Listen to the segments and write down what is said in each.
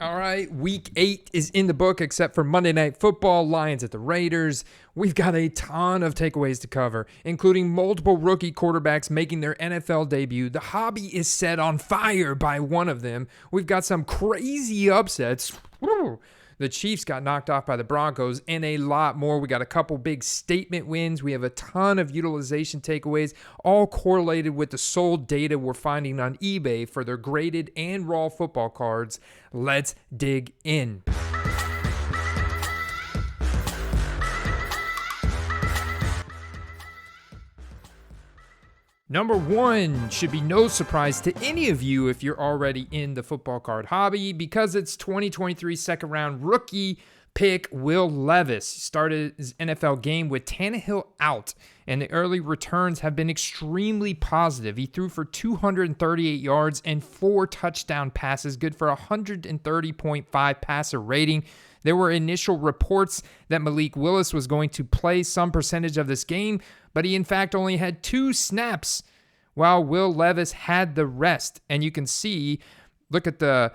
All right, week 8 is in the book except for Monday Night Football, Lions at the Raiders. We've got a ton of takeaways to cover, including multiple rookie quarterbacks making their NFL debut. The hobby is set on fire by one of them. We've got some crazy upsets. Woo! The Chiefs got knocked off by the Broncos and a lot more. We got a couple big statement wins. We have a ton of utilization takeaways, all correlated with the sold data we're finding on eBay for their graded and raw football cards. Let's dig in. Number 1 should be no surprise to any of you if you're already in the football card hobby because it's 2023 second round rookie pick Will Levis. He started his NFL game with Tannehill out, and the early returns have been extremely positive. He threw for 238 yards and 4 touchdown passes, good for 130.5 passer rating. There were initial reports that Malik Willis was going to play some percentage of this game, but he in fact only had 2 snaps while Will Levis had the rest. And you can see, look at the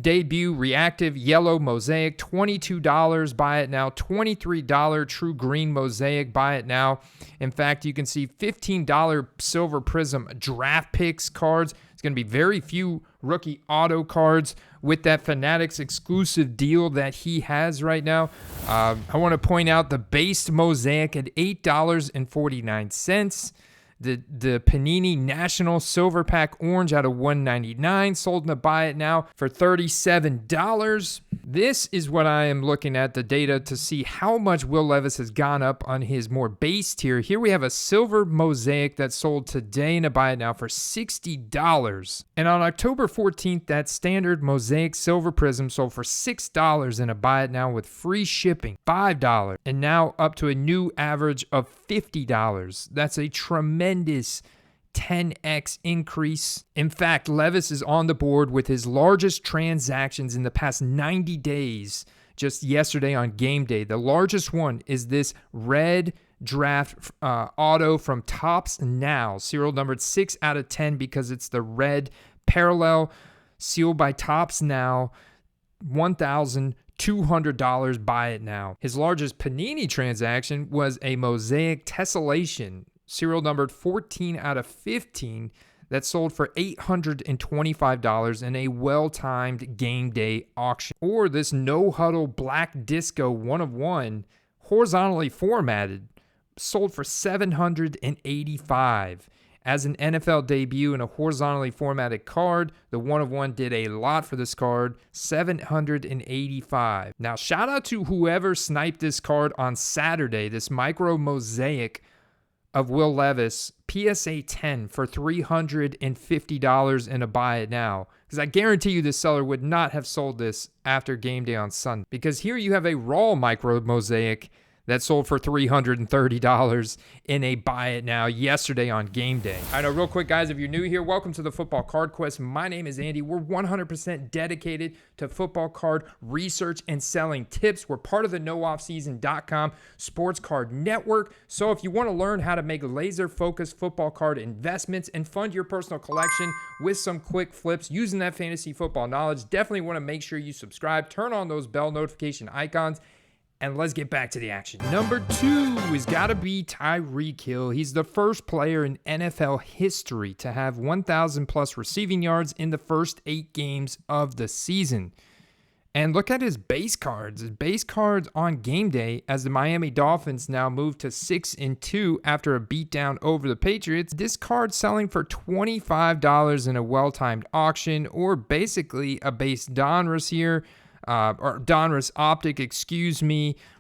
debut reactive yellow mosaic, $22, buy it now. $23 true green mosaic, buy it now. In fact, you can see $15 silver prism draft picks cards. It's going to be very few rookie auto cards with that Fanatics exclusive deal that he has right now. I want to point out the base mosaic at $8.49. The Panini National Silver Pack Orange out of $199, sold in a buy it now for $37. This is what I am looking at, the data to see how much Will Levis has gone up on his more base tier. Here we have a silver mosaic that sold today in a buy it now for $60. And on October 14th, that standard mosaic silver prism sold for $6 in a buy it now with free shipping, $5. And now up to a new average of $50. That's a tremendous 10x increase. In fact, Levis is on the board with his largest transactions in the past 90 days. Just yesterday on game day, the largest one is this red draft auto from Topps Now, serial numbered 6 out of 10 because it's the red parallel, sealed by Topps Now, $1,200, buy it now. His largest Panini transaction was a mosaic tessellation, serial numbered 14 out of 15, that sold for $825 in a well-timed game day auction. Or this no-huddle black disco 1 of 1, horizontally formatted, sold for $785. As an NFL debut in a horizontally formatted card, the 1 of 1 did a lot for this card, $785. Now, shout out to whoever sniped this card on Saturday, this micro mosaic of Will Levis, PSA 10 for $350 in a buy it now. Because I guarantee you this seller would not have sold this after game day on Sunday. Because here you have a raw micro mosaic that sold for $330 in a buy it now yesterday on game day. I know, real quick, guys, if you're new here, welcome to the Football Card Quest. My name is Andy. We're 100% dedicated to football card research and selling tips. We're part of the nooffseason.com sports card network. So if you want to learn how to make laser-focused football card investments and fund your personal collection with some quick flips using that fantasy football knowledge, definitely want to make sure you subscribe, turn on those bell notification icons, and let's get back to the action. Number 2 has got to be Tyreek Hill. He's the first player in NFL history to have 1,000 plus receiving yards in the first 8 games of the season. And look at his base cards. His base cards on game day as the Miami Dolphins now move to 6-2 after a beatdown over the Patriots. This card selling for $25 in a well-timed auction, or basically a base Donruss here. Or Donruss Optic,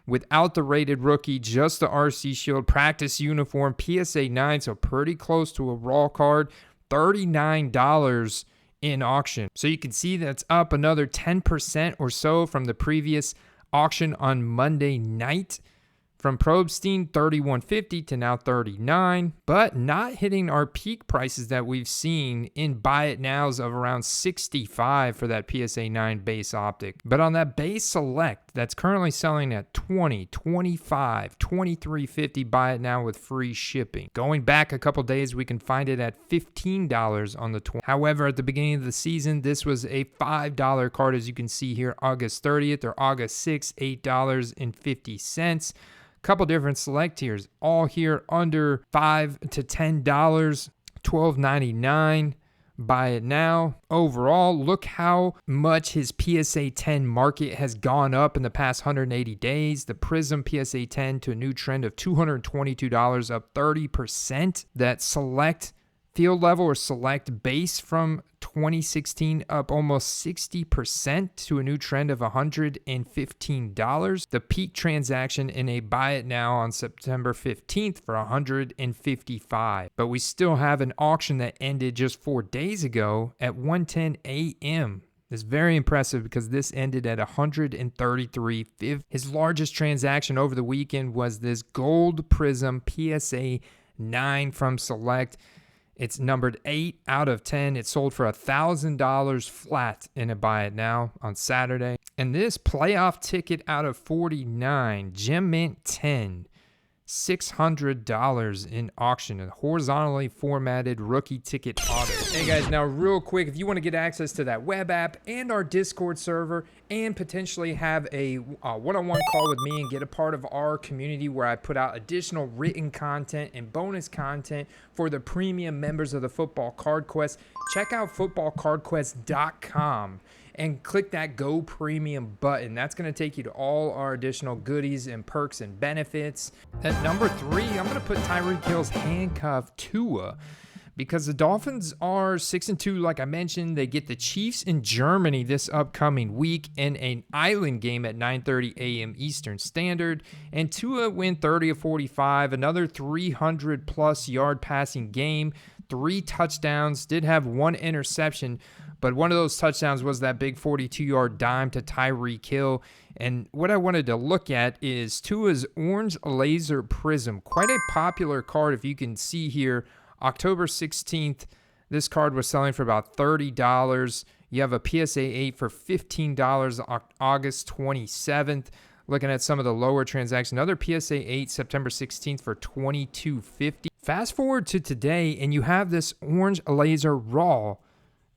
without the rated rookie, just the RC Shield practice uniform, PSA 9, so pretty close to a raw card, $39 in auction. So you can see that's up another 10% or so from the previous auction on Monday night. From Probstein, $31.50 to now $39, but not hitting our peak prices that we've seen in buy it nows of around $65 for that PSA 9 base optic. But on that base select, select that's currently selling at $20, $25, $23.50. Buy it now with free shipping. Going back a couple days, we can find it at $15 on the 20. However, at the beginning of the season, this was a $5 card, as you can see here, August 30th or August 6th, $8.50. Couple different select tiers, all here under $5 to $10, $12.99. Buy it now. Overall, look how much his PSA 10 market has gone up in the past 180 days. The Prism PSA 10 to a new trend of $222, up 30%. That select field level or select base from 2016 up almost 60% to a new trend of $115. The peak transaction in a buy it now on September 15th for $155. But we still have an auction that ended just 4 days ago at 1:10 a.m. It's very impressive because this ended at $133.50. His largest transaction over the weekend was this gold Prism PSA 9 from Select. It's numbered 8 out of 10. It sold for $1,000 flat in a buy it now on Saturday. And this playoff ticket out of 49, Gem Mint 10, $600 in auction, a horizontally formatted rookie ticket auto. Hey guys, now real quick, if you want to get access to that web app and our Discord server and potentially have a one-on-one call with me and get a part of our community where I put out additional written content and bonus content for the premium members of the Football Card Quest, check out footballcardquest.com. and click that Go Premium button. That's going to take you to all our additional goodies and perks and benefits. At number 3, I'm going to put Tyreek Hill's handcuff Tua, because the Dolphins are 6-2, like I mentioned. They get the Chiefs in Germany this upcoming week in an island game at 9:30 a.m. Eastern Standard. And Tua win 30 of 45, another 300-plus yard passing game, 3 touchdowns, did have 1 interception, but one of those touchdowns was that big 42-yard dime to Tyreek Hill. And what I wanted to look at is Tua's Orange Laser Prism. Quite a popular card, if you can see here. October 16th, this card was selling for about $30. You have a PSA 8 for $15 August 27th. Looking at some of the lower transactions, another PSA 8 September 16th for $22.50. Fast forward to today, and you have this Orange Laser Raw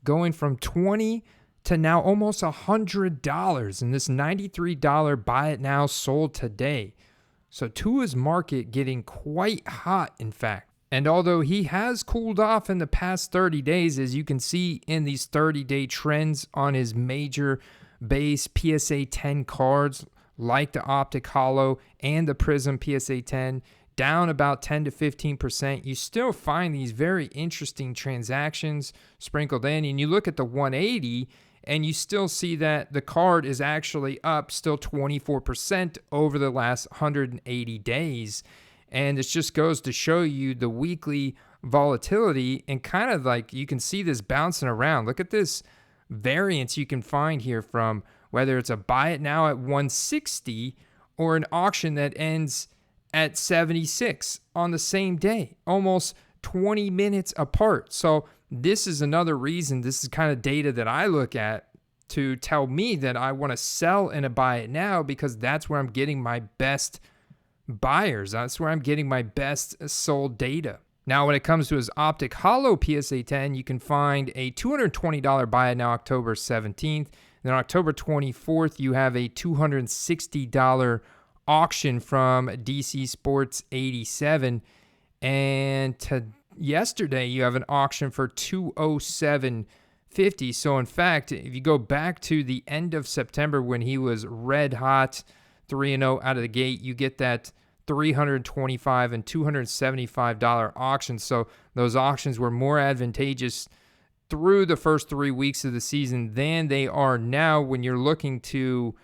going from $20 to now almost $100, and this $93 buy it now sold today. So Tua's market getting quite hot, in fact. And although he has cooled off in the past 30 days, as you can see in these 30-day trends on his major base PSA 10 cards, like the Optic Holo and the Prism PSA 10, down about 10 to 15%, you still find these very interesting transactions sprinkled in. And you look at the 180, and you still see that the card is actually up still 24% over the last 180 days. And it just goes to show you the weekly volatility, and kind of like you can see this bouncing around. Look at this variance you can find here from whether it's a buy it now at 160 or an auction that ends at 76 on the same day, almost 20 minutes apart. So this is another reason, this is kind of data that I look at to tell me that I want to sell in a buy it now, because that's where I'm getting my best buyers. That's where I'm getting my best sold data. Now, when it comes to his Optic Holo PSA 10, you can find a $220 buy it now October 17th. Then October 24th, you have a $260 auction from DC Sports 87. And yesterday, you have an auction for $207.50. So, in fact, if you go back to the end of September when he was red hot, 3-0 out of the gate, you get that $325 and $275 auctions. So those auctions were more advantageous through the first 3 weeks of the season than they are now, when you're looking to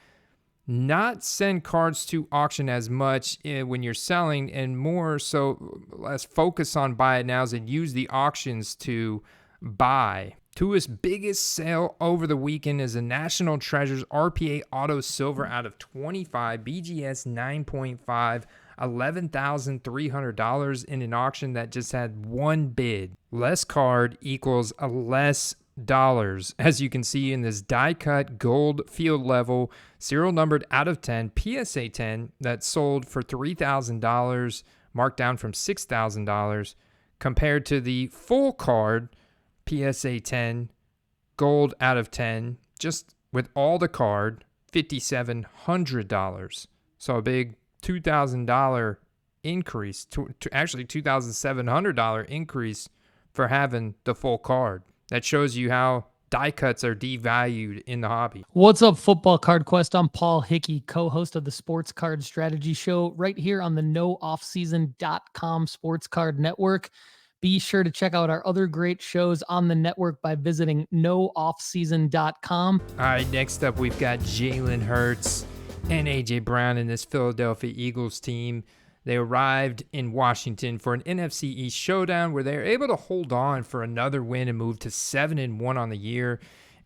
not send cards to auction as much when you're selling, and more so less focus on buy it nows and use the auctions to buy. Tua's biggest sale over the weekend is a National Treasures RPA Auto Silver out of 25, BGS 9.5, $11,300 in an auction that just had one bid. Less card equals a less as you can see in this die-cut gold field level, serial numbered out of 10, PSA 10 that sold for $3,000, marked down from $6,000, compared to the full card PSA 10 gold out of 10, just with all the card, $5,700. So a big $2,000 increase, to actually $2,700 increase for having the full card. That shows you how die cuts are devalued in the hobby. What's up, Football Card Quest? I'm Paul Hickey, co-host of the Sports Card Strategy Show right here on the nooffseason.com Sports Card Network. Be sure to check out our other great shows on the network by visiting nooffseason.com. All right, next up, we've got Jalen Hurts and A.J. Brown in this Philadelphia Eagles team. They arrived in Washington for an NFC East showdown where they were able to hold on for another win and move to 7-1 on the year.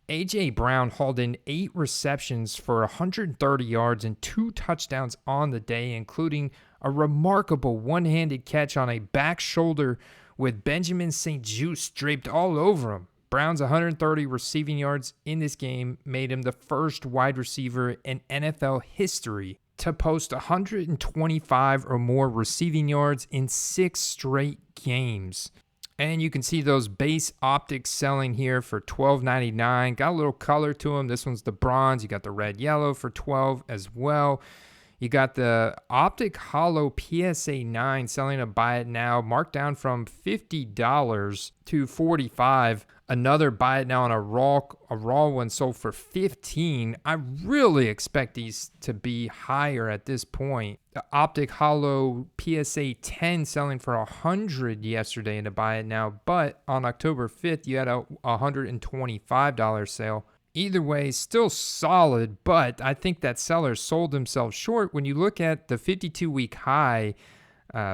A.J. Brown hauled in 8 receptions for 130 yards and 2 touchdowns on the day, including a remarkable one-handed catch on a back shoulder with Benjamin St-Juste draped all over him. Brown's 130 receiving yards in this game made him the first wide receiver in NFL history to post 125 or more receiving yards in 6 straight games. And you can see those base optics selling here for $12.99. Got a little color to them. This one's the bronze. You got the red yellow for $12 as well. You got the Optic Hollow PSA 9 selling a buy it now, marked down from $50 to $45. Another buy it now on a raw one sold for $15. I really expect these to be higher at this point. The Optic Hollow PSA 10 selling for $100 yesterday in a buy it now, but on October 5th you had a $125 sale. Either way, still solid, but I think that seller sold themselves short. When you look at the 52-week high,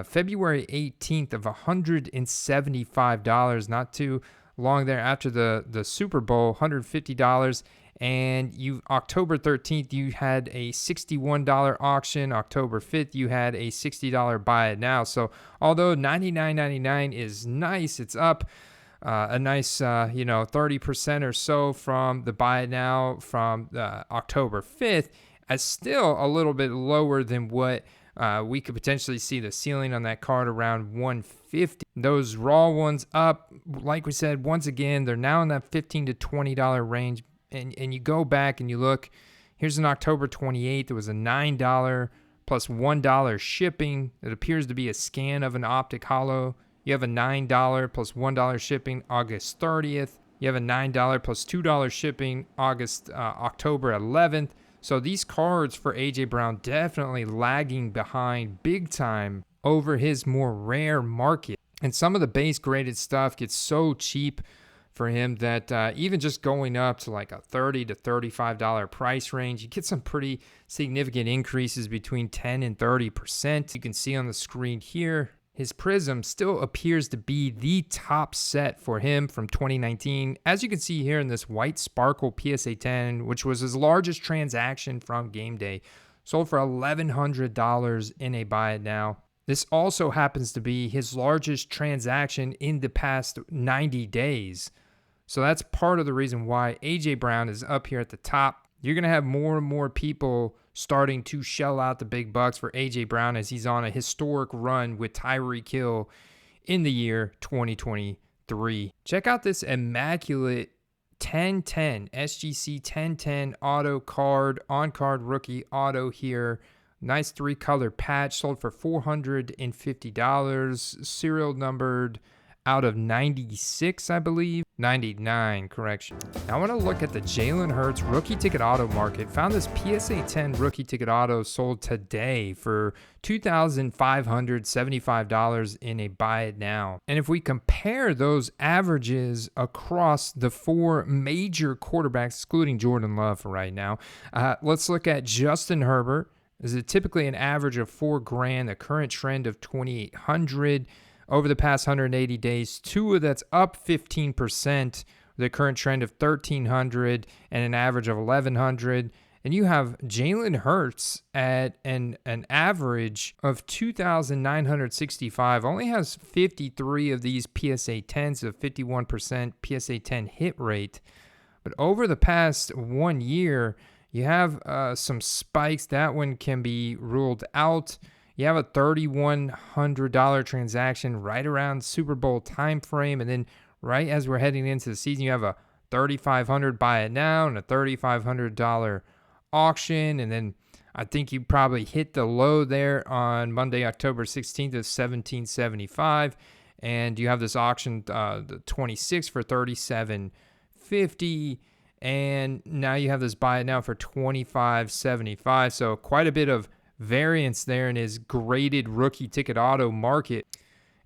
February 18th of $175, not too long there after the Super Bowl, $150. And October 13th, you had a $61 auction. October 5th, you had a $60 buy it now. So although $99.99 is nice, it's up a nice 30% or so from the buy it now from October 5th. As still a little bit lower than what we could potentially see the ceiling on that card around 150. Those raw ones up, like we said, once again, they're now in that $15 to $20 range. And you go back and you look, here's an October 28th. It was a $9 plus $1 shipping. It appears to be a scan of an Optic Hollow. You have a $9 plus $1 shipping August 30th. You have a $9 plus $2 shipping October 11th. So these cards for A.J. Brown definitely lagging behind big time over his more rare market. And some of the base graded stuff gets so cheap for him that even just going up to like a $30 to $35 price range, you get some pretty significant increases between 10 and 30%. You can see on the screen here, his Prism still appears to be the top set for him from 2019. As you can see here in this white sparkle PSA 10, which was his largest transaction from game day, sold for $1,100 in a buy it now. This also happens to be his largest transaction in the past 90 days. So that's part of the reason why A.J. Brown is up here at the top. You're going to have more and more people starting to shell out the big bucks for A.J. Brown as he's on a historic run with Tyreek Hill in the year 2023. Check out this immaculate 1010 SGC 1010 auto card, on-card rookie auto here. Nice 3-color patch, sold for $450. Serial numbered out of 96, I believe. 99, correction. Now I want to look at the Jalen Hurts rookie ticket auto market. Found this PSA 10 rookie ticket auto sold today for $2,575 in a buy it now. And if we compare those averages across the 4 major quarterbacks, excluding Jordan Love for right now, let's look at Justin Herbert. Is it typically an average of $4,000, a current trend of $2,800 over the past 180 days? Tua, that's up 15%, the current trend of $1,300 and an average of $1,100. And you have Jalen Hurts at an average of 2,965, only has 53 of these PSA 10s, a 51% PSA 10 hit rate. But over the past 1 year, you have some spikes. That one can be ruled out. You have a $3,100 transaction right around Super Bowl time frame. And then right as we're heading into the season, you have a $3,500 buy it now and a $3,500 auction. And then I think you probably hit the low there on Monday, October 16th of 1775. And you have this auction, the 26th for $3,750. And now you have this buy it now for $2,575. So quite a bit of variance there in his graded rookie ticket auto market.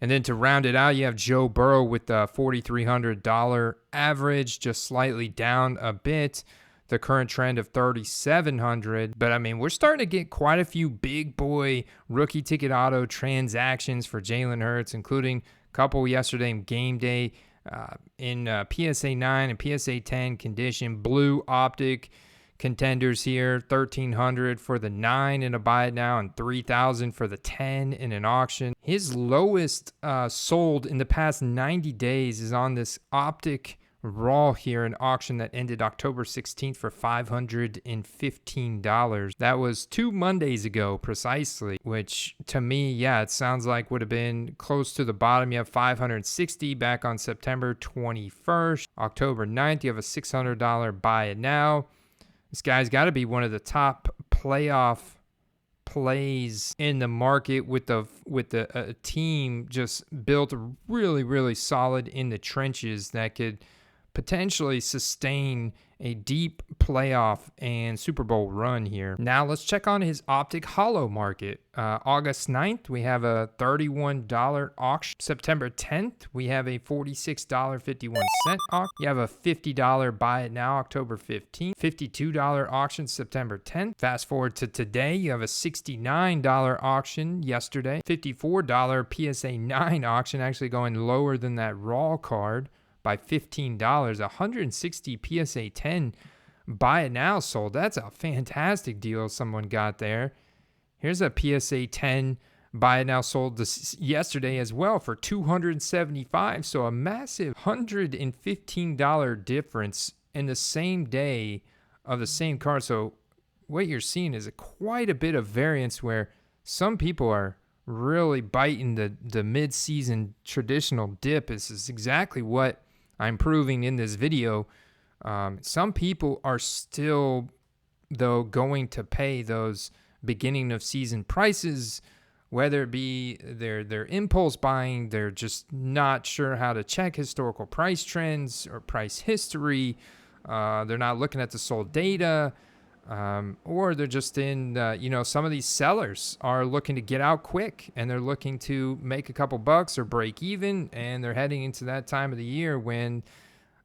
And then to round it out, you have Joe Burrow with the $4,300 average, just slightly down a bit. The current trend of $3,700. But I mean, we're starting to get quite a few big boy rookie ticket auto transactions for Jalen Hurts, including a couple yesterday in game day in PSA 9 and PSA 10 condition. Blue optic contenders here, $1,300 for the 9 in a buy it now and $3,000 for the 10 in an auction. His lowest sold in the past 90 days is on this optic raw here, an auction that ended October 16th for $515. That was 2 Mondays ago precisely, which to me, yeah, it sounds like would have been close to the bottom. You have 560 back on September 21st. October 9th, you have a $600 buy it now. This guy's got to be one of the top playoff plays in the market with the team just built really, really solid in the trenches that could potentially sustain a deep playoff and Super Bowl run here. Now let's check on his optic hollow market. August 9th, we have a $31 auction. September 10th, we have a $46.51 auction. You have a $50 buy it now, October 15th. $52 auction, September 10th. Fast forward to today, you have a $69 auction yesterday. $54 PSA 9 auction, actually going lower than that raw card by $15. 160 PSA 10 buy it now sold. That's a fantastic deal someone got there. Here's a PSA 10 buy it now sold yesterday as well for $275. So a massive $115 difference in the same day of the same card. So what you're seeing is quite a bit of variance where some people are really biting the mid-season traditional dip. This is exactly what I'm proving in this video. Some people are still, though, going to pay those beginning of season prices, whether it be their impulse buying, they're just not sure how to check historical price trends or price history. They're not looking at the sold data, or they're just in, some of these sellers are looking to get out quick and they're looking to make a couple bucks or break even. And they're heading into that time of the year when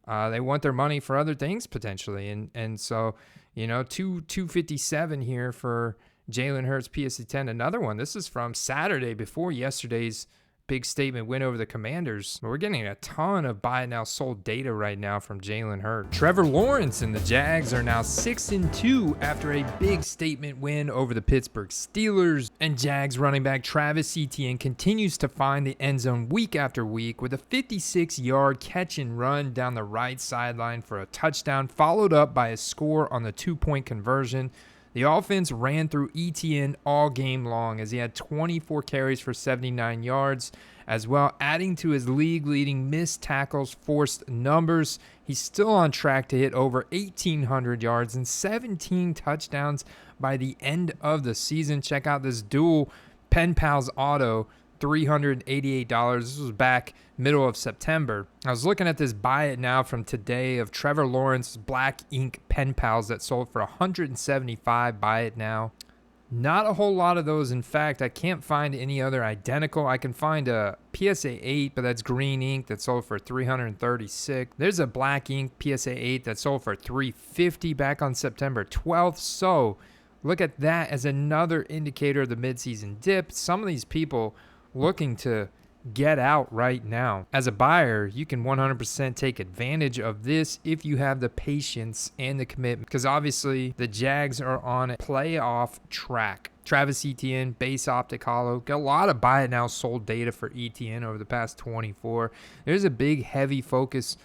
they want their money for other things potentially. And so, 257 here for Jalen Hurts PSA 10. Another one. This is from Saturday before yesterday's big statement win over the Commanders. But we're getting a ton of buy it now sold data right now from Jalen Hurts. Trevor Lawrence and the Jags are now 6-2 after a big statement win over the Pittsburgh Steelers. And Jags running back Travis Etienne continues to find the end zone week after week with a 56-yard catch and run down the right sideline for a touchdown, followed up by a score on the 2-point conversion. The offense ran through Etienne all game long as he had 24 carries for 79 yards, as well adding to his league-leading missed tackles forced numbers. He's still on track to hit over 1,800 yards and 17 touchdowns by the end of the season. Check out this dual Pen Pals auto, $388. This was back middle of September. I was looking at this buy it now from today of Trevor Lawrence black ink Pen Pals that sold for $175. Buy it now. Not a whole lot of those. In fact, I can't find any other identical. I can find a PSA 8, but that's green ink that sold for $336. There's a black ink PSA 8 that sold for $350 back on September 12th. So look at that as another indicator of the midseason dip. Some of these people looking to get out right now. As a buyer, you can 100% take advantage of this if you have the patience and the commitment, because obviously the Jags are on a playoff track. Travis Etienne, base optic hollow. Got a lot of buy it now, sold data for Etienne over the past 24. There's a big, heavy focus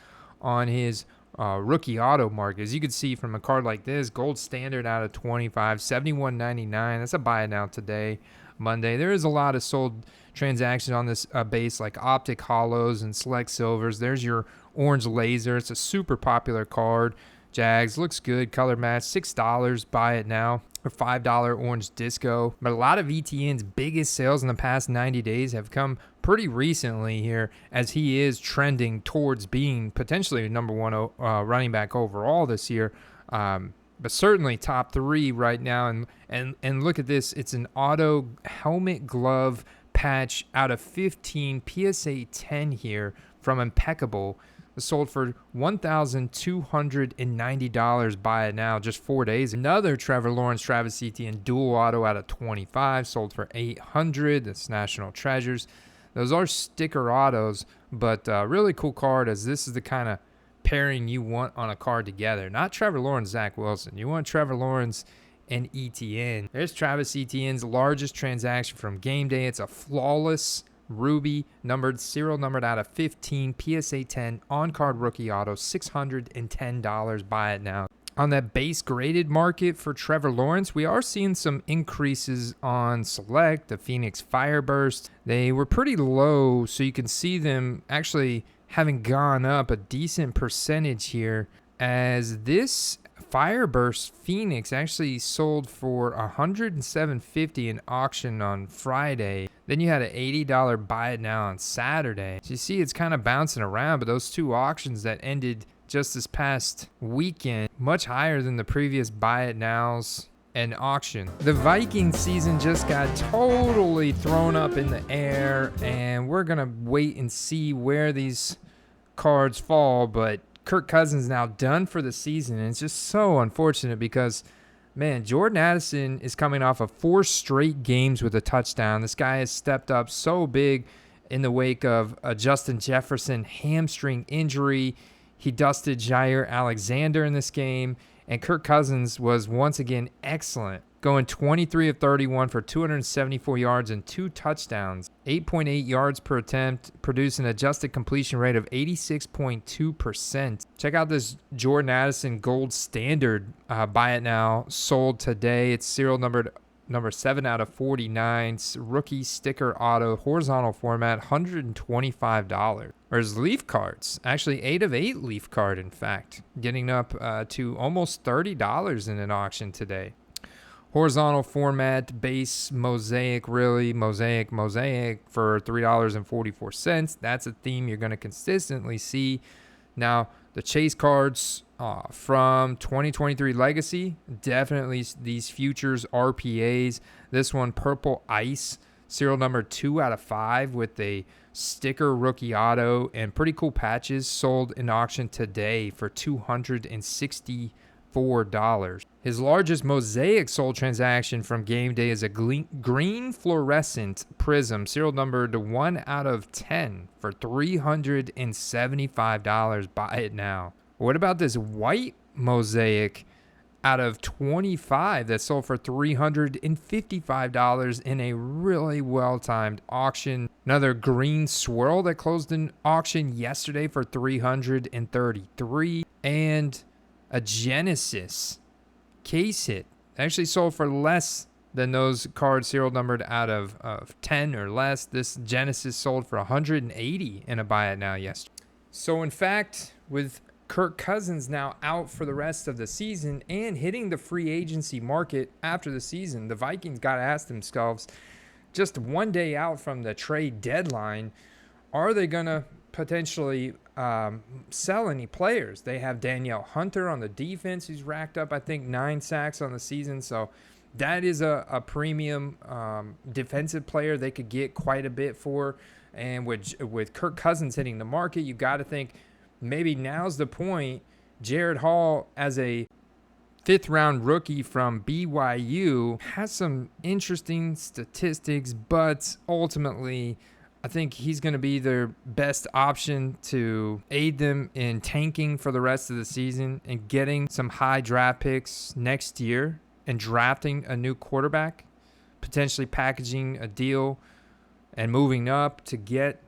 on his rookie auto market. As you can see from a card like this, gold standard out of 25, $71.99. That's a buy it now today, Monday. There is a lot of sold transactions on this base, like optic hollows and select silvers. There's your orange laser. It's a super popular card. Jags looks good, color match, $6. Buy it now. Or $5 orange disco. But a lot of ETN's biggest sales in the past 90 days have come pretty recently here, as he is trending towards being potentially number one running back overall this year. But certainly top 3 right now. And look at this. It's an auto helmet glove patch out of 15, PSA 10 here from Impeccable. Sold for $1,290. Buy it now, just 4 days. Another Trevor Lawrence, Travis Etienne dual auto out of 25, sold for $800. That's National Treasures. Those are sticker autos, but really cool card, as this is the kind of pairing you want on a card together. Not Trevor Lawrence, Zach Wilson. You want Trevor Lawrence and Etienne. There's Travis Etienne's largest transaction from game day. It's a flawless ruby serial numbered out of 15, PSA 10 on card rookie auto, $610. Buy it now. On that base graded market for Trevor Lawrence, we are seeing some increases on select, the Phoenix Fireburst. They were pretty low, so you can see them actually having gone up a decent percentage here, as this Fireburst Phoenix actually sold for $107.50 in auction on Friday. Then you had an $80 buy it now on Saturday. So you see it's kind of bouncing around, but those 2 auctions that ended just this past weekend, much higher than the previous buy it nows and auction. The Viking season just got totally thrown up in the air, and we're going to wait and see where these cards fall, but Kirk Cousins now done for the season, and it's just so unfortunate because, man, Jordan Addison is coming off of 4 straight games with a touchdown. This guy has stepped up so big in the wake of a Justin Jefferson hamstring injury. He dusted Jair Alexander in this game, and Kirk Cousins was once again excellent, going 23 of 31 for 274 yards and 2 touchdowns, 8.8 yards per attempt, producing an adjusted completion rate of 86.2%. Check out this Jordan Addison gold standard buy it now, sold today. It's serial number 7 out of 49, rookie sticker auto, horizontal format, $125. There's Leaf cards, actually 8 of 8 Leaf card, in fact, getting up to almost $30 in an auction today. Horizontal format, base mosaic, really mosaic for $3.44. That's a theme you're going to consistently see. Now, the Chase cards from 2023 Legacy, definitely these futures RPAs. This one, Purple Ice, serial number 2 out of 5 with a sticker rookie auto and pretty cool patches, sold in auction today for $264. His largest mosaic sold transaction from game day is a green fluorescent prism, serial number to 1 out of 10 for $375. Buy it now. What about this white mosaic out of 25 that sold for $355 in a really well-timed auction? Another green swirl that closed in auction yesterday for $333. And a Genesis case hit actually sold for less than those cards serial numbered out of 10 or less. This Genesis sold for $180 in a buy it now yesterday. So in fact, with Kirk Cousins now out for the rest of the season and hitting the free agency market after the season, the Vikings got to ask themselves, just 1 day out from the trade deadline, are they going to potentially sell any players? They have Danielle Hunter on the defense, who's racked up, I think, 9 sacks on the season. So that is a premium defensive player they could get quite a bit for. And with Kirk Cousins hitting the market, you got to think maybe now's the point. Jared Hall, as a 5th-round rookie from BYU, has some interesting statistics, but ultimately I think he's going to be their best option to aid them in tanking for the rest of the season and getting some high draft picks next year and drafting a new quarterback, potentially packaging a deal and moving up to get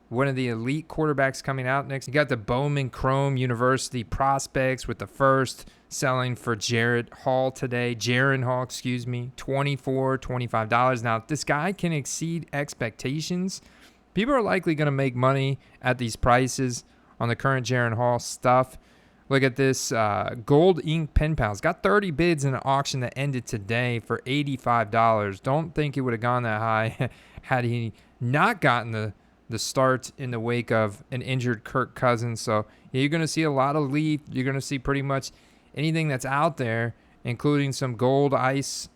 one of the elite quarterbacks coming out next. You got the Bowman Chrome University prospects with the first selling for Jaron Hall, $24, $25. Now, if this guy can exceed expectations, people are likely going to make money at these prices on the current Jaron Hall stuff. Look at this Gold Ink Pen Pals. Got 30 bids in an auction that ended today for $85. Don't think it would have gone that high had he not gotten the start in the wake of an injured Kirk Cousins. So yeah, you're going to see a lot of Leaf. You're going to see pretty much anything that's out there, including some gold ice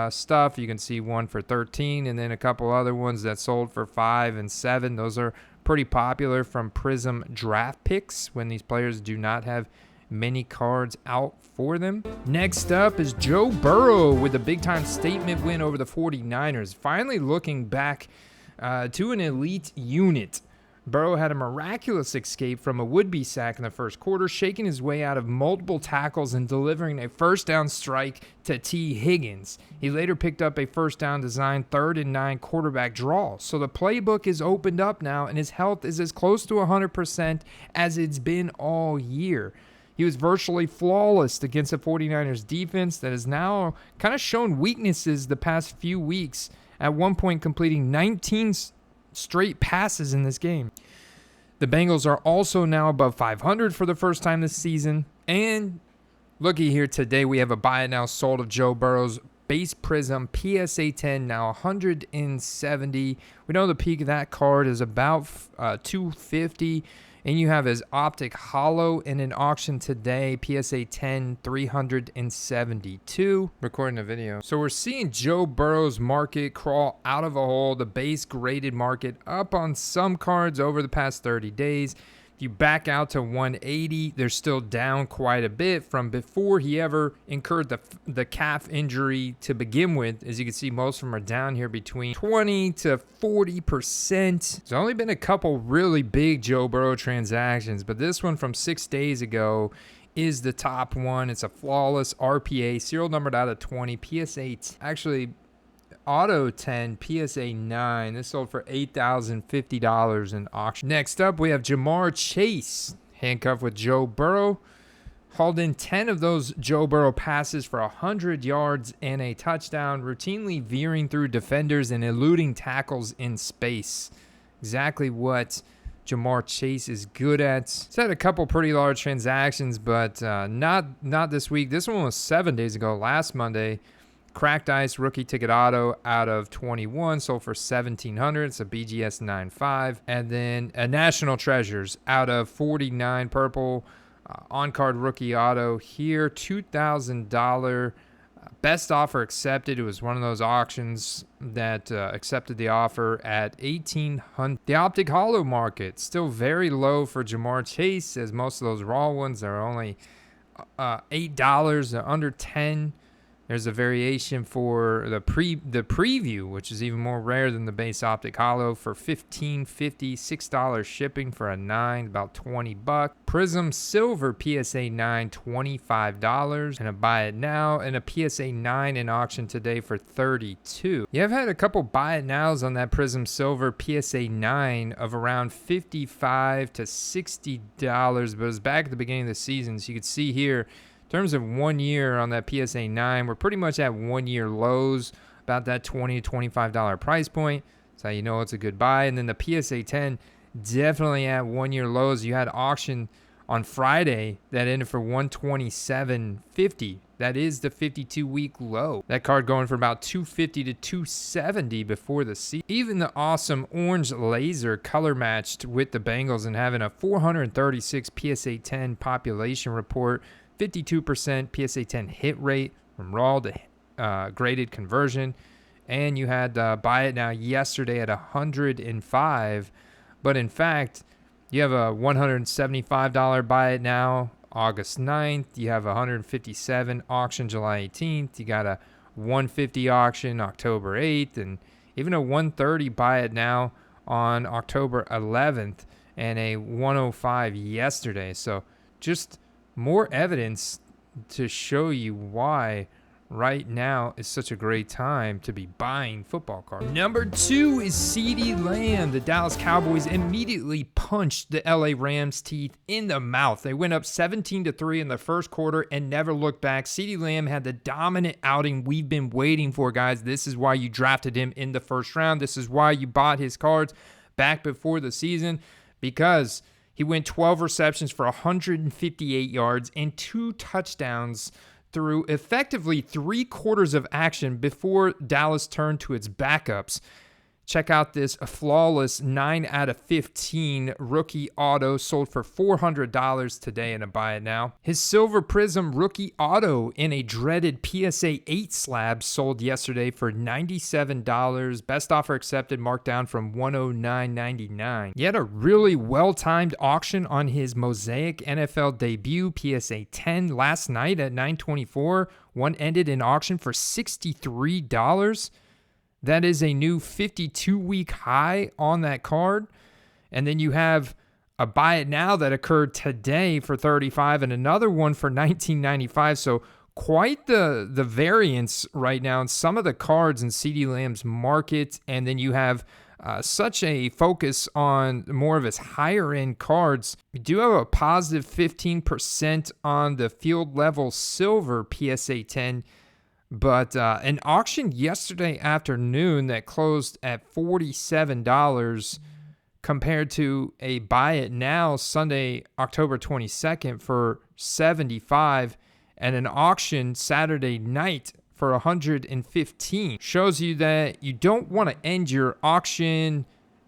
stuff. You can see one for 13 and then a couple other ones that sold for 5 and 7. Those are pretty popular from Prism draft picks when these players do not have many cards out for them. Next up is Joe Burrow with a big-time statement win over the 49ers. Finally looking back to an elite unit. Burrow had a miraculous escape from a would-be sack in the first quarter, shaking his way out of multiple tackles and delivering a first down strike to T. Higgins. He later picked up a first down design 3rd and 9 quarterback draw. So the playbook is opened up now, and his health is as close to 100% as it's been all year. He was virtually flawless against the 49ers defense that has now kind of shown weaknesses the past few weeks, at one point completing 19 straight passes in this game. The Bengals are also now above 500 for the first time this season. And looky here today, we have a buy it now sold of Joe Burrow's base Prism PSA 10, now 170. We know the peak of that card is about 250. And you have his optic hollow in an auction today, PSA 10, 372. Recording a video. So we're seeing Joe Burrow's market crawl out of a hole. The base graded market up on some cards over the past 30 days. If you back out to 180, they're still down quite a bit from before he ever incurred the calf injury to begin with. As you can see, most of them are down here between 20 to 40%. There's only been a couple really big Joe Burrow transactions, but this one from 6 days ago is the top one. It's a flawless RPA, serial numbered out of 20, PSA, actually Auto 10, PSA 9. This sold for $8,050 in auction. Next up, we have Jamar Chase, handcuffed with Joe Burrow. Hauled in 10 of those Joe Burrow passes for 100 yards and a touchdown, routinely veering through defenders and eluding tackles in space. Exactly what Jamar Chase is good at. He's had a couple pretty large transactions, but not this week. This one was 7 days ago, last Monday. Cracked Ice rookie ticket auto out of 21 sold for $1,700. It's a BGS 9.5. And then a National Treasures out of 49 purple on-card rookie auto here, $2,000. Best offer accepted. It was one of those auctions that accepted the offer at $1,800. The optic hollow market still very low for Jamar Chase, as most of those raw ones are only $8. They're under $10. There's a variation for the preview, which is even more rare than the base optic hollow, for $15.50, $6 shipping for a 9, about $20. Prism Silver PSA 9, $25, and a buy it now, and a PSA 9 in auction today for $32. You have had a couple buy it nows on that Prism Silver PSA 9 of around $55 to $60, but it was back at the beginning of the season, so you could see here. In terms of 1 year on that PSA 9, we're pretty much at 1 year lows, about that $20 to $25 price point. That's how you know it's a good buy. And then the PSA 10, definitely at 1 year lows. You had auction on Friday that ended for $127.50. That is the 52-week low. That card going for about $250 to $270 before the season. Even the awesome orange laser color matched with the Bengals and having a 436 PSA 10 population report. 52% PSA 10 hit rate from raw to graded conversion. And you had buy it now yesterday at $105. But in fact, you have a $175 buy it now August 9th. You have a $157 auction July 18th. You got a $150 auction October 8th. And even a $130 buy it now on October 11th and a 105 yesterday. So just more evidence to show you why right now is such a great time to be buying football cards. Number 2 is CeeDee Lamb. The Dallas Cowboys immediately punched the LA Rams' teeth in the mouth. They went up 17-3 in the first quarter and never looked back. CeeDee Lamb had the dominant outing we've been waiting for, guys. This is why you drafted him in the first round. This is why you bought his cards back before the season, because he went 12 receptions for 158 yards and 2 touchdowns through effectively 3/4 of action before Dallas turned to its backups. Check out this flawless 9 out of 15 rookie auto sold for $400 today in a buy it now. His Silver Prism rookie auto in a dreaded PSA 8 slab sold yesterday for $97. Best offer accepted, marked down from $109.99. He had a really well-timed auction on his Mosaic NFL debut PSA 10 last night at 9:24. One ended in auction for $63. That is a new 52-week high on that card. And then you have a buy it now that occurred today for $35 and another one for $19.95. So quite the variance right now in some of the cards in CeeDee Lamb's market. And then you have such a focus on more of his higher end cards. You do have a positive 15% on the field level silver PSA 10. But an auction yesterday afternoon that closed at $47 compared to a buy it now Sunday, October 22nd for $75, and an auction Saturday night for $115. Shows you that you don't want to end your auction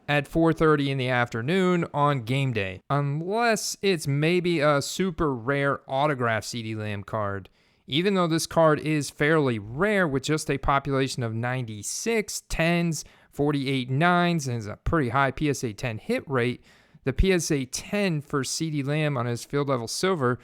at 4:30 in the afternoon on game day, unless it's maybe a super rare autograph CeeDee Lamb card. Even though this card is fairly rare with just a population of 96 10s, 48 9s, and is a pretty high PSA 10 hit rate, the PSA 10 for CeeDee Lamb on his field level silver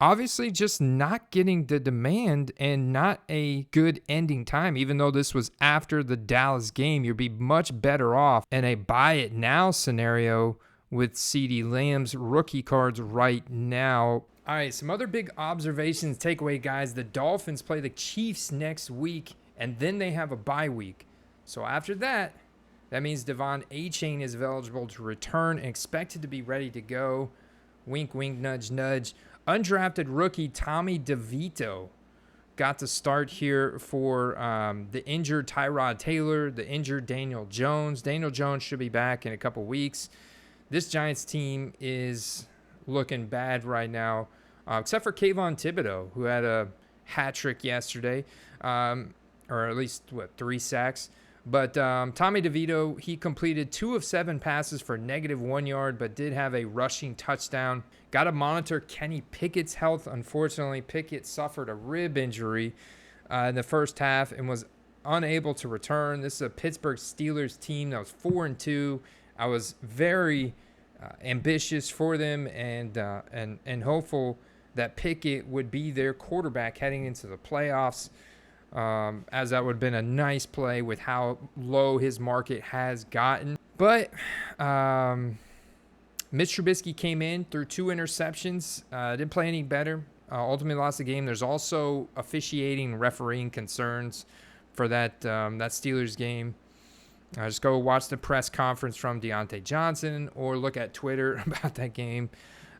obviously just not getting the demand and not a good ending time. Even though this was after the Dallas game, you'd be much better off in a buy it now scenario with CeeDee Lamb's rookie cards right now. All right, some other big observations, takeaway, guys. The Dolphins play the Chiefs next week, and then they have a bye week. So after that, that means Devon Achane is eligible to return and expected to be ready to go. Wink, wink, nudge, nudge. Undrafted rookie Tommy DeVito got to start here for the injured Tyrod Taylor, the injured Daniel Jones. Daniel Jones should be back in a couple weeks. This Giants team is looking bad right now, except for Kayvon Thibodeau, who had a hat trick yesterday, or at least, 3 sacks. But Tommy DeVito, he completed 2 of 7 passes for -1 yard, but did have a rushing touchdown. Got to monitor Kenny Pickett's health. Unfortunately, Pickett suffered a rib injury in the first half and was unable to return. This is a Pittsburgh Steelers team that was 4-2. I was very ambitious for them and hopeful that Pickett would be their quarterback heading into the playoffs, as that would have been a nice play with how low his market has gotten. But Mitch Trubisky came in, threw 2 interceptions, didn't play any better, ultimately lost the game. There's also officiating, refereeing concerns for that Steelers game. Just go watch the press conference from Deontay Johnson or look at Twitter about that game.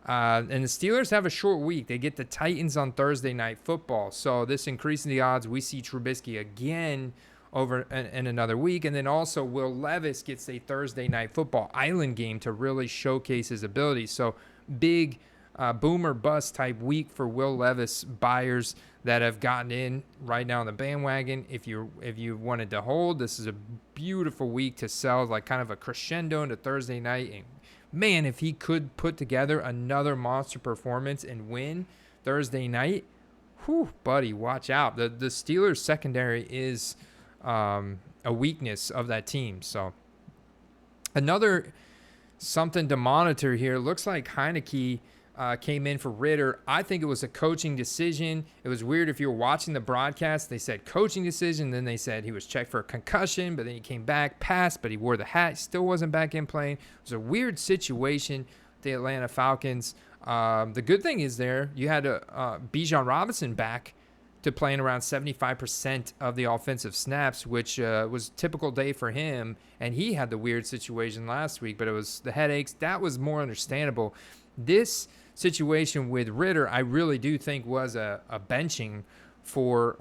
And the Steelers have a short week. They get the Titans on Thursday Night Football. So this increases the odds we see Trubisky again over in another week. And then also Will Levis gets a Thursday Night Football Island game to really showcase his abilities. So big boomer bust type week for Will Levis buyers that have gotten in right now on the bandwagon. If you wanted to hold, this is a beautiful week to sell, like kind of a crescendo into Thursday night. And man, if he could put together another monster performance and win Thursday night, whew, buddy, watch out. The Steelers secondary is a weakness of that team. So another something to monitor here. Looks like Heineke came in for Ridder. I think it was a coaching decision. It was weird if you were watching the broadcast. They said coaching decision. Then they said he was checked for a concussion, but then he came back, passed, but he wore the hat. Still wasn't back in playing. It was a weird situation with the Atlanta Falcons. The good thing is there, you had Bijan Robinson back to playing around 75% of the offensive snaps, which was a typical day for him. And he had the weird situation last week, but it was the headaches. That was more understandable. This situation with Ridder, I really do think was a benching for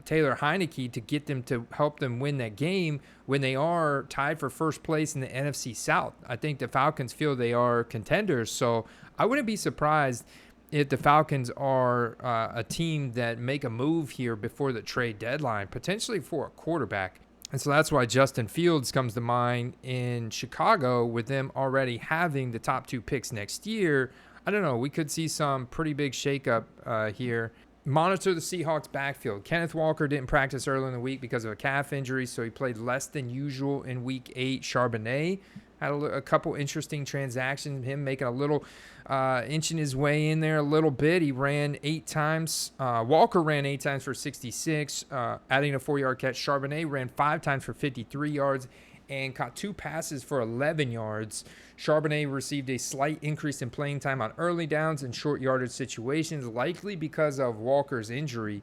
Taylor Heineke to get them to help them win that game when they are tied for first place in the NFC South. I think the Falcons feel they are contenders, so I wouldn't be surprised if the Falcons are a team that make a move here before the trade deadline, potentially for a quarterback. And so that's why Justin Fields comes to mind in Chicago, with them already having the top 2 picks next year. I don't know. We could see some pretty big shakeup here. Monitor the Seahawks backfield. Kenneth Walker didn't practice early in the week because of a calf injury, so he played less than usual in week 8. Charbonnet had a couple interesting transactions, him making a little inching his way in there a little bit. He ran 8 times. Walker ran 8 times for 66, adding a 4-yard catch. Charbonnet ran 5 times for 53 yards and caught 2 passes for 11 yards. Charbonnet received a slight increase in playing time on early downs and short yardage situations, likely because of Walker's injury.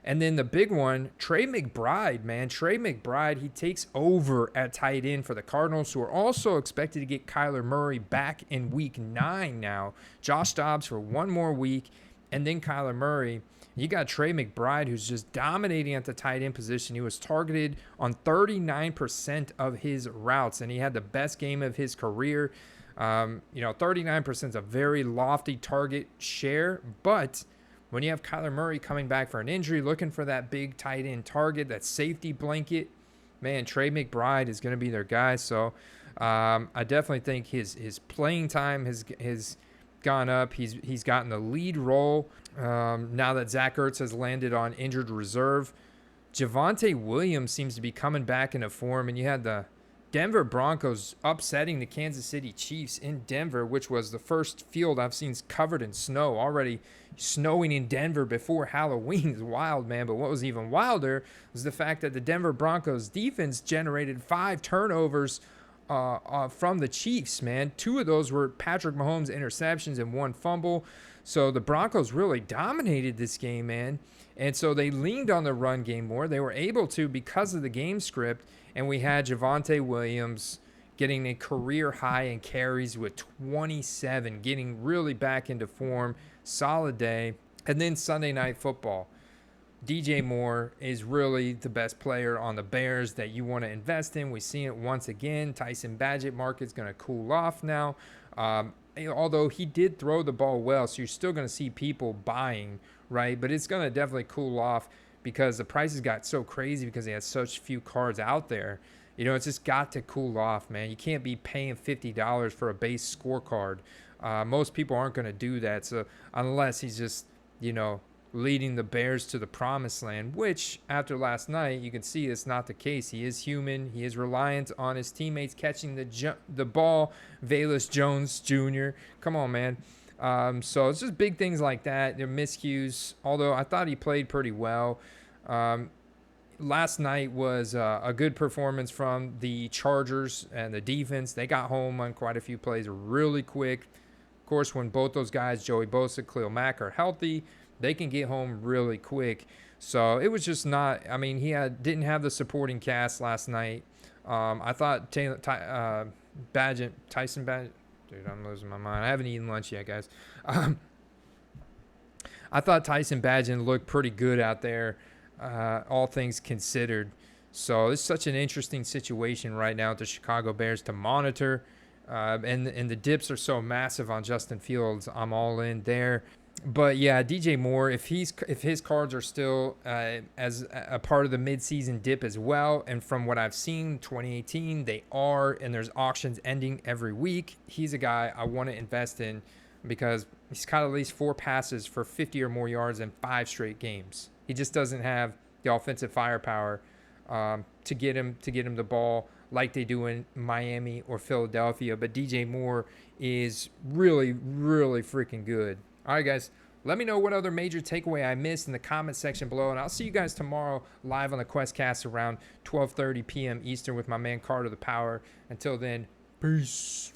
And then the big one, Trey McBride, man. Trey McBride, he takes over at tight end for the Cardinals, who are also expected to get Kyler Murray back in week 9 now. Josh Dobbs for 1 more week, and then Kyler Murray. You got Trey McBride, who's just dominating at the tight end position. He was targeted on 39% of his routes, and he had the best game of his career. 39% is a very lofty target share, but when you have Kyler Murray coming back for an injury, looking for that big tight end target, that safety blanket, man, Trey McBride is going to be their guy. So I definitely think his playing time has gone up. He's gotten the lead role now that Zach Ertz has landed on injured reserve. Javonte Williams seems to be coming back into form, and you had the Denver Broncos upsetting the Kansas City Chiefs in Denver, which was the first field I've seen covered in snow. Already snowing in Denver before Halloween is wild, man. But what was even wilder was the fact that the Denver Broncos defense generated 5 turnovers from the Chiefs, man. 2 of those were Patrick Mahomes interceptions and 1 fumble. So the Broncos really dominated this game, man. And so they leaned on the run game more. They were able to because of the game script. And we had Javonte Williams getting a career high in carries with 27, getting really back into form. Solid day. And then Sunday Night Football. DJ Moore is really the best player on the Bears that you want to invest in. We've seen it once again. Tyson Bagent market's going to cool off now. Although he did throw the ball well, so you're still going to see people buying, right? But it's going to definitely cool off because the prices got so crazy because they had such few cards out there. It's just got to cool off, man. You can't be paying $50 for a base scorecard. Most people aren't going to do that. So unless he's just, leading the Bears to the promised land, which after last night, you can see it's not the case. He is human. He is reliant on his teammates catching the ball. Velus Jones Jr. Come on, man. So it's just big things like that. They're miscues, although I thought he played pretty well. Last night was a good performance from the Chargers and the defense. They got home on quite a few plays really quick. Of course, when both those guys, Joey Bosa, Khalil Mack, are healthy, they can get home really quick. So it was just not, he didn't have the supporting cast last night. I thought Tyson Bagent, dude, I'm losing my mind. I haven't eaten lunch yet, guys. I thought Tyson Bagent looked pretty good out there, all things considered. So it's such an interesting situation right now with the Chicago Bears to monitor. And the dips are so massive on Justin Fields. I'm all in there. But yeah, DJ Moore, if his cards are still as a part of the midseason dip as well, and from what I've seen, 2018 they are, and there's auctions ending every week. He's a guy I want to invest in because he's caught at least 4 passes for 50 or more yards in 5 straight games. He just doesn't have the offensive firepower to get him the ball like they do in Miami or Philadelphia. But DJ Moore is really, really freaking good. All right, guys. Let me know what other major takeaway I missed in the comment section below. And I'll see you guys tomorrow live on the QuestCast around 12:30 p.m. Eastern with my man Carter the Power. Until then, peace.